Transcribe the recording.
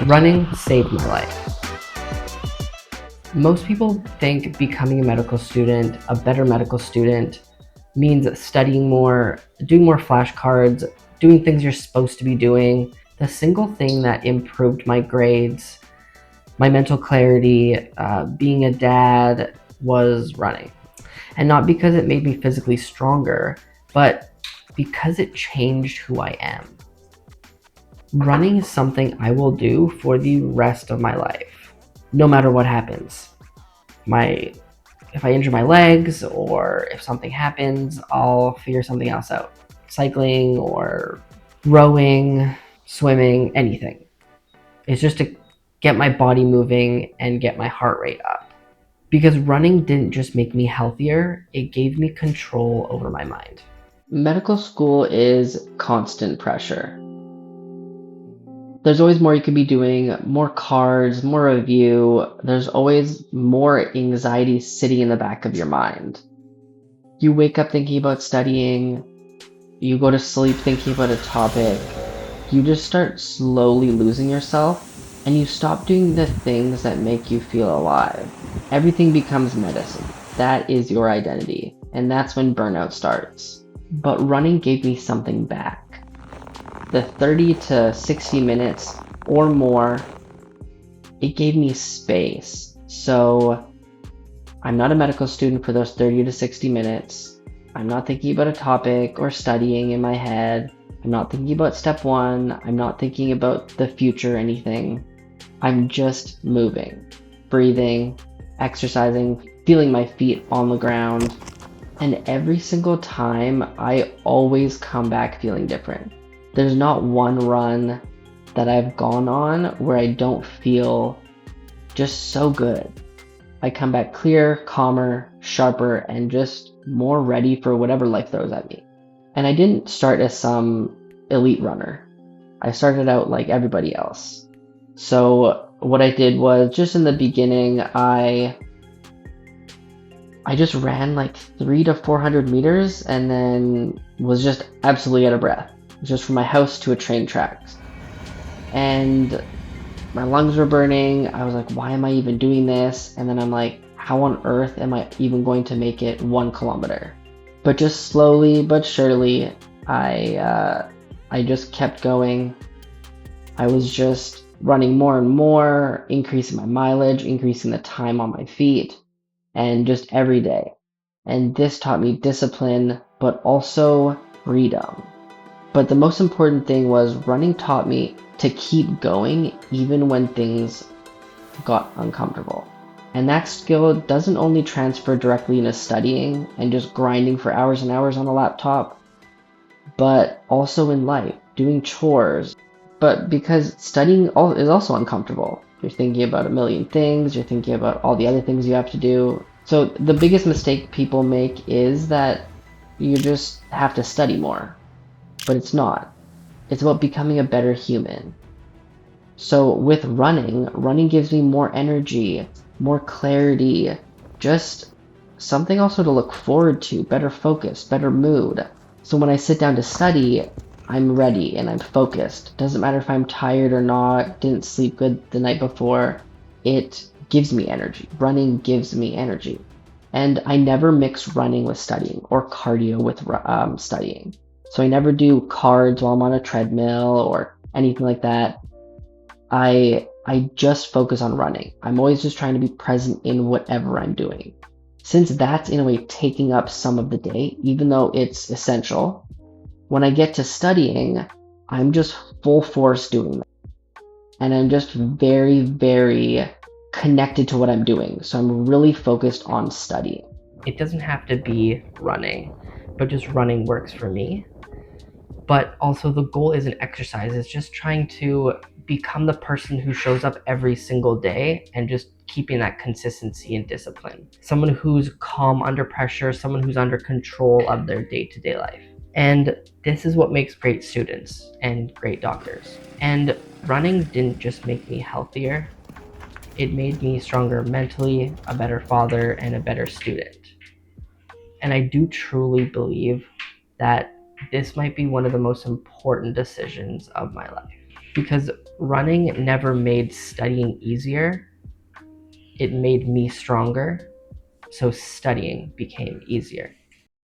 Running saved my life. Most people think becoming a medical student, a better medical student, means studying more, doing more flashcards, doing things you're supposed to be doing. The single thing that improved my grades, my mental clarity, being a dad, was running. And not because it made me physically stronger, but because it changed who I am. Running is something I will do for the rest of my life, no matter what happens. If I injure my legs or if something happens, I'll figure something else out. Cycling or rowing, swimming, anything. It's just to get my body moving and get my heart rate up. Because running didn't just make me healthier, it gave me control over my mind. Medical school is constant pressure. There's always more you could be doing, more cards, more review. There's always more anxiety sitting in the back of your mind. You wake up thinking about studying, you go to sleep thinking about a topic, you just start slowly losing yourself, and you stop doing the things that make you feel alive. Everything becomes medicine. That is your identity, and that's when burnout starts. But running gave me something back. The 30 to 60 minutes or more, it gave me space. So I'm not a medical student for those 30 to 60 minutes. I'm not thinking about a topic or studying in my head. I'm not thinking about step one. I'm not thinking about the future or anything. I'm just moving, breathing, exercising, feeling my feet on the ground. And every single time, I always come back feeling different. There's not one run that I've gone on where I don't feel just so good. I come back clear, calmer, sharper, and just more ready for whatever life throws at me. And I didn't start as some elite runner. I started out like everybody else. So what I did was, just in the beginning, I just ran like 300 to 400 meters and then was just absolutely out of breath. Just from my house to a train tracks. And my lungs were burning. I was like, why am I even doing this? And then I'm like, how on earth am I even going to make it 1 kilometer? But just slowly but surely, I just kept going. I was just running more and more, increasing my mileage, increasing the time on my feet, and just every day. And this taught me discipline, but also freedom. But the most important thing was running taught me to keep going even when things got uncomfortable. And that skill doesn't only transfer directly into studying and just grinding for hours and hours on a laptop, but also in life, doing chores. But because studying is also uncomfortable. You're thinking about a million things, you're thinking about all the other things you have to do. So the biggest mistake people make is that you just have to study more. But it's not. It's about becoming a better human. So with running gives me more energy, more clarity, just something also to look forward to, better focus, better mood. So when I sit down to study, I'm ready and I'm focused. Doesn't matter if I'm tired or not, didn't sleep good the night before. It gives me energy. Running gives me energy. And I never mix running with studying or cardio with studying. So I never do cards while I'm on a treadmill or anything like that. I just focus on running. I'm always just trying to be present in whatever I'm doing. Since that's in a way taking up some of the day, even though it's essential, when I get to studying, I'm just full force doing that. And I'm just very, very connected to what I'm doing. So I'm really focused on studying. It doesn't have to be running, but just running works for me. But also the goal isn't exercise, it's just trying to become the person who shows up every single day and just keeping that consistency and discipline. Someone who's calm under pressure, someone who's under control of their day-to-day life. And this is what makes great students and great doctors. And running didn't just make me healthier, it made me stronger mentally, a better father, and a better student. And I do truly believe that this might be one of the most important decisions of my life. Because running never made studying easier. It made me stronger, so studying became easier.